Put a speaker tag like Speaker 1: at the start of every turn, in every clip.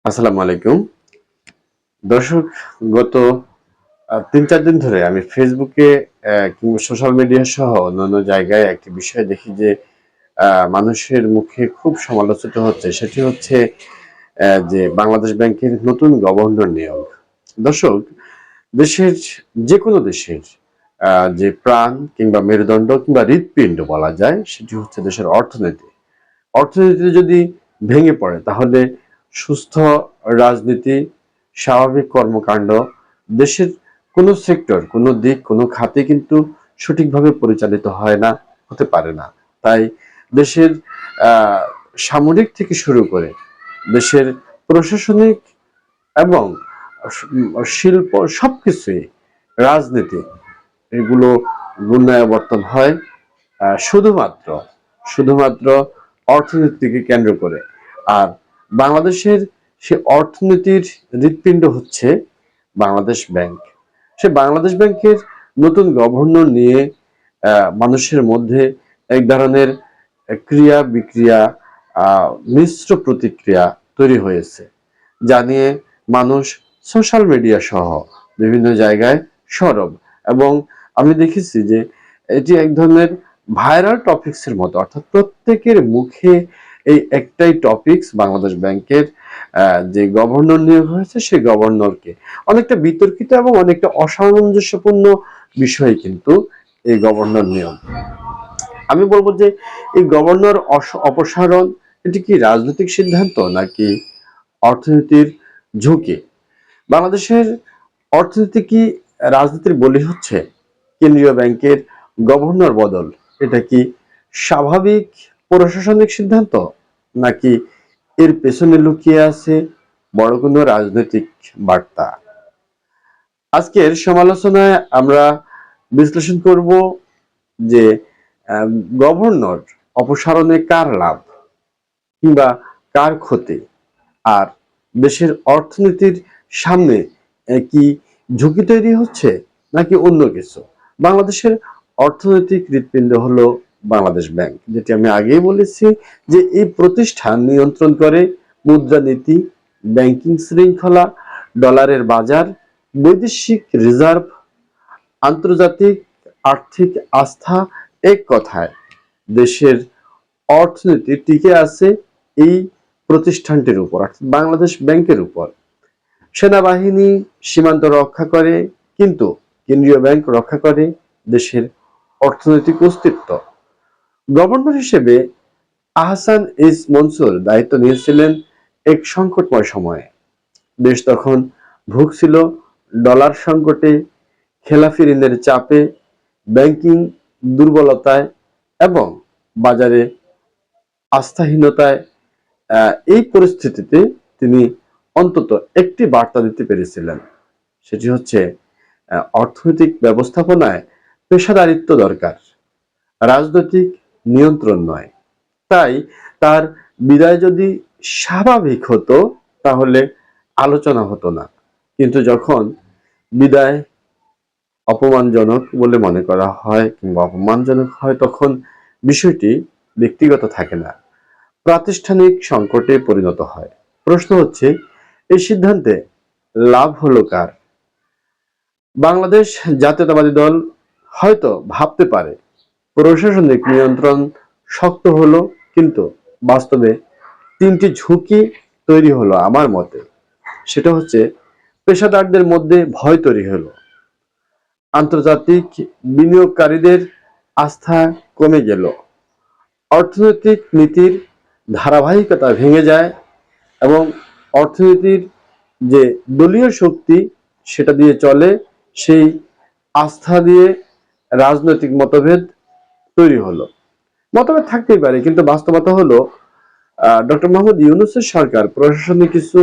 Speaker 1: আসসালামু আলাইকুম দর্শক। গত ৩-৪ দিন ধরে আমি ফেসবুকে কিংবা সোশ্যাল মিডিয়া সহ অন্যান্য জায়গায় একটি বিষয় দেখি যে মানুষের মুখে খুব সমালোচিত হচ্ছে। সেটি হচ্ছে যে বাংলাদেশ ব্যাংকের নতুন গভর্নর নিয়োগ। দর্শক, দেশের যেকোনো দেশের যে প্রাণ কিংবা মেরুদণ্ড কিংবা হৃৎপিণ্ড বলা যায় সেটি হচ্ছে দেশের অর্থনীতি। অর্থনীতি যদি ভেঙে পড়ে তাহলে সুস্থ রাজনীতি, স্বাভাবিক কর্মকাণ্ড, দেশের কোনো সেক্টর, কোনো দিক, কোনো খাতে কিন্তু সঠিকভাবে পরিচালিত হয় না, হতে পারে না। তাই দেশের আহ, সামরিক থেকে শুরু করে দেশের প্রশাসনিক এবং শিল্প সবকিছুই, রাজনীতি, এগুলো গুণাবর্তন হয় শুধুমাত্র শুধুমাত্র অর্থনীতিকে কেন্দ্র করে। আর বাংলাদেশের সে অর্থনীতির হৃৎপিণ্ড হচ্ছে বাংলাদেশ ব্যাংক। সে বাংলাদেশ ব্যাংকের নতুন গভর্নর নিয়ে মানুষের মধ্যে এক ধরনের ক্রিয়া বিক্রিয়া, মিশ্র প্রতিক্রিয়া তৈরি হয়েছে, যা নিয়ে মানুষ সোশ্যাল মিডিয়া সহ বিভিন্ন জায়গায় সরব। এবং আমি দেখেছি যে এটি এক ধরনের ভাইরাল টপিকস এর মতো, অর্থাৎ প্রত্যেকের মুখে এই একটাই টপিকস, বাংলাদেশ ব্যাংকের যে গভর্নর নিয়োগ হয়েছে সেই গভর্নরকে। অনেকটা বিতর্কিত এবং অনেকটা অসামঞ্জস্যপূর্ণ বিষয় কিন্তু এই গভর্নর নিয়োগ। আমি বলবো যে এই গভর্নর অপসারণ, এটি কি রাজনৈতিক সিদ্ধান্ত নাকি অর্থনীতির ঝুঁকি? বাংলাদেশের অর্থনীতি কি রাজনীতির বলি হচ্ছে? কেন্দ্রীয় ব্যাংকের গভর্নর বদল, এটা কি স্বাভাবিক প্রশাসনিক সিদ্ধান্ত, নাকি এর পেছনে লুকিয়ে আছে বড় কোনো রাজনৈতিক বার্তা? আজকের সমালোচনায় আমরা বিশ্লেষণ করব যে আহ, গভর্নর অপসারণে কার লাভ কিংবা কার ক্ষতি, আর দেশের অর্থনীতির সামনে কি ঝুঁকি তৈরি হচ্ছে নাকি অন্য কিছু? বাংলাদেশের অর্থনৈতিক হৃৎপিণ্ড হলো বাংলাদেশ ব্যাংক, যেটি আমি আগেই বলেছি যে এই প্রতিষ্ঠান নিয়ন্ত্রণ করে মুদ্রানীতি, ব্যাংকিং শৃঙ্খলা, ডলারের বাজার, বৈদেশিক রিজার্ভ, আন্তর্জাতিক আর্থিক আস্থা। এক কথায় দেশের অর্থনীতি টিকে আছে এই প্রতিষ্ঠানটির উপর, অর্থাৎ বাংলাদেশ ব্যাংকের উপর। সেনাবাহিনী সীমান্ত রক্ষা করে, কিন্তু কেন্দ্রীয় ব্যাংক রক্ষা করে দেশের অর্থনৈতিক অস্তিত্ব। গভর্নর হিসেবে আহসান এইচ মনসুর দায়িত্ব নিয়েছিলেন এক সংকটময় সময়ে। দেশ তখন ভুগছিল ডলার সংকটে, খেলাফি ঋণের চাপে, ব্যাংকিং দুর্বলতায় এবং বাজারে আস্থাহীনতায়। এই পরিস্থিতিতে তিনি অন্তত একটি বার্তা দিতে পেরেছিলেন, সেটি হচ্ছে অর্থনৈতিক ব্যবস্থাপনায় পেশাদারিত্ব দরকার, রাজনৈতিক নিয়ন্ত্রণ নয়। তাই তার বিদায় যদি স্বাভাবিক হতো তাহলে আলোচনা হতো না, কিন্তু যখন বিদায় অপমানজনক বলে মনে করা হয় কিংবা অপমানজনক হয়, তখন বিষয়টি ব্যক্তিগত থাকে না, প্রাতিষ্ঠানিক সংকটে পরিণত হয়। প্রশ্ন হচ্ছে, এই সিদ্ধান্তে লাভ হলো কার? বাংলাদেশ জাতীয়তাবাদী দল হয়তো ভাবতে পারে প্রশাসনিক নিয়ন্ত্রণ শক্ত হলো, কিন্তু বাস্তবে তিনটি ঝুঁকি তৈরি হলো আমার মতে। সেটা হচ্ছে, পেশাদারদের মধ্যে ভয় তৈরি হলো, আন্তর্জাতিক বিনিয়োগকারীদের আস্থা কমে গেল, অর্থনৈতিক নীতির ধারাবাহিকতা ভেঙে যায় এবং অর্থনীতির যে দলীয় শক্তি সেটা দিয়ে চলে, সেই আস্থা দিয়ে রাজনৈতিক মতভেদ তৈরি হলো। মতভেদ থাকতেই পারে, কিন্তু বাস্তবতা হলো ডক্টর মোহাম্মদ ইউনূসের সরকার প্রশাসনিক কিছু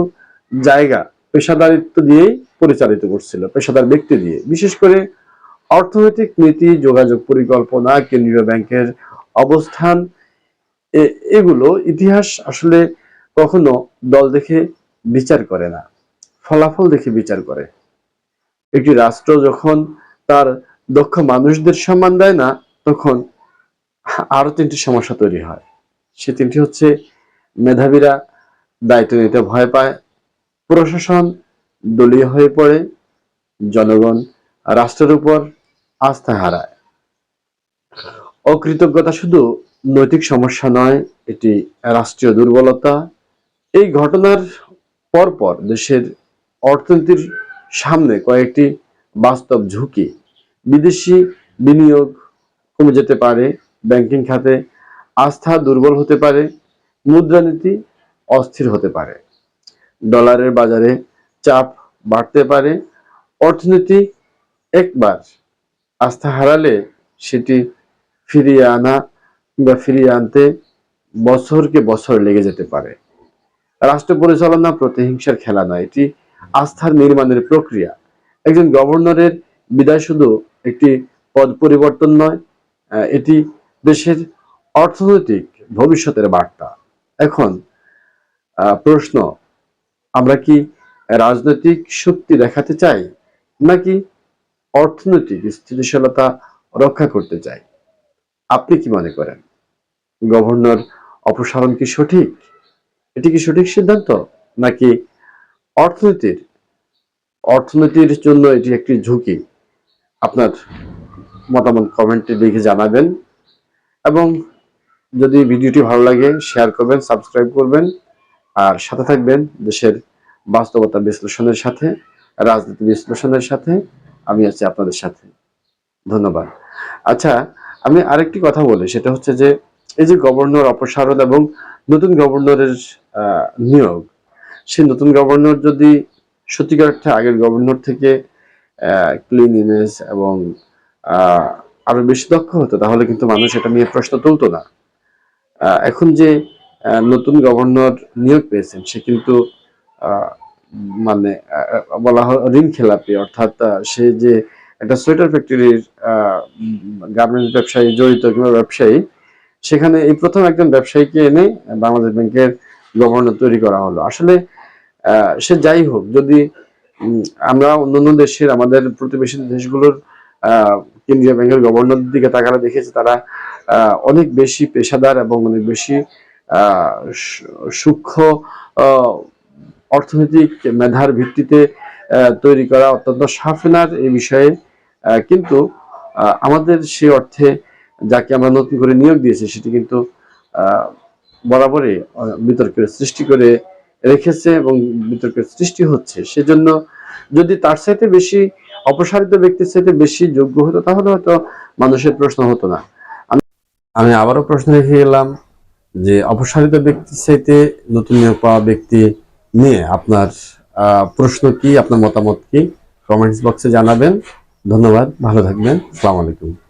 Speaker 1: জায়গা পেশাদারিত্ব দিয়েই পরিচালিত করছিল, পেশাদার ব্যক্তি দিয়ে। বিশেষ করে অর্থনৈতিক নীতি, যোগাযোগ পরিকল্পনা, কেন্দ্রীয় ব্যাংকের অবস্থান, এগুলো ইতিহাস আসলে কখনো দল দেখে বিচার করে না, ফলাফল দেখে বিচার করে। একটি রাষ্ট্র যখন তার দক্ষ মানুষদের সম্মান দেয় না, তখন আরো তিনটি সমস্যা তৈরি হয়। সে তিনটি হচ্ছে, মেধাবীরা দায়িত্ব নিতে ভয় পায়, প্রশাসন দলীয় হয়ে পড়ে, জনগণ রাষ্ট্রের উপর আস্থা হারায়। অকৃতজ্ঞতা শুধু নৈতিক সমস্যা নয়, এটি রাষ্ট্রীয় দুর্বলতা। এই ঘটনার পরপর দেশের অর্থনীতির সামনে কয়েকটি বাস্তব ঝুঁকি। বিদেশি বিনিয়োগ কমে যেতে পারে, ব্যাংকিং খাতে আস্থা দুর্বল হতে পারে, মুদ্রানীতি অস্থির হতে পারে, ডলারের বাজারে চাপ বাড়তে পারে। অর্থনীতি একবার আস্থা হারালে সেটি ফিরিয়ে আনা কিংবা ফিরিয়ে আনতে বছরকে বছর লেগে যেতে পারে। রাষ্ট্র পরিচালনা প্রতিহিংসার খেলা নয়, এটি আস্থার নির্মাণের প্রক্রিয়া। একজন গভর্নরের বিদায় শুধু একটি পদ পরিবর্তন নয়, এটি দেশের অর্থনৈতিক ভবিষ্যতের বার্তা। এখন প্রশ্ন, আমরা কি রাজনৈতিক শক্তি দেখাতে চাই, নাকি অর্থনৈতিক স্থিতিশীলতা রক্ষা করতে চাই? আপনি কি মনে করেন? গভর্নর অপসারণ কি সঠিক? এটি কি সঠিক সিদ্ধান্ত, নাকি অর্থনীতির জন্য এটি একটি ঝুঁকি? আপনার মতামত কমেন্টে লিখে জানাবেন, এবং যদি ভিডিওটি ভালো লাগে শেয়ার করবেন, সাবস্ক্রাইব করবেন, আর সাথে থাকবেন দেশের বাস্তবতা বিশ্লেষণের সাথে, রাজনীতি বিশ্লেষণের সাথে। আমি আছি আপনাদের সাথে। ধন্যবাদ। আচ্ছা, আমি আরেকটি কথা বলি, সেটা হচ্ছে যে এই যে গভর্নর অপসারণ এবং নতুন গভর্নরের নিয়োগ, সেই নতুন গভর্নর যদি সত্যিকার অর্থে আগের গভর্নর থেকে ক্লিনলিনেস এবং আরো বেশি দক্ষ হতো, তাহলে কিন্তু মানুষ এটা নিয়ে প্রশ্ন তুলতো না। এখন যে নতুন গভর্নর নিয়োগ পেয়েছেন, সে কিন্তু মানে বলা হয় ঋণ খেলাপি, অর্থাৎ সে যে একটা সোয়েটার ফ্যাক্টরির গার্মেন্টস ব্যবসায়ী জড়িত কিংবা ব্যবসায়ী, সেখানে এই প্রথম একজন ব্যবসায়ীকে এনে বাংলাদেশ ব্যাংকের গভর্নর তৈরি করা হলো। আসলে সে যাই হোক, যদি আমরা অন্যান্য দেশের, আমাদের প্রতিবেশী দেশগুলোর কেন্দ্রীয় ব্যাংকের গভর্নরদের দিকে তাকালে দেখেছি তারা অনেক বেশি পেশাদার এবং অনেক বেশি সূক্ষ্ম অর্থনৈতিক মেধার ভিত্তিতে তৈরি করা, অত্যন্ত সাফেনার এই বিষয়ে। কিন্তু আমাদের সে অর্থে যাকে আমরা নতুন করে নিয়োগ দিয়েছি, সেটি কিন্তু বরাবরই বিতর্কের সৃষ্টি করে রেখেছে এবং বিতর্কের সৃষ্টি হচ্ছে। সেজন্য যদি তার সাথে বেশি অপসারিত ব্যক্তির সাথে বেশি যোগ্য হতো, তাহলে হয়তো মানুষের প্রশ্ন হতো না। আমি আবারও প্রশ্ন রেখে গেলাম যে অপসারিত ব্যক্তির সাথে নতুন নিয়োগ পাওয়া ব্যক্তি নিয়ে আপনার প্রশ্ন কি, আপনার মতামত কি? কমেন্টস বক্সে জানাবেন। ধন্যবাদ, ভালো থাকবেন। আসসালামু আলাইকুম।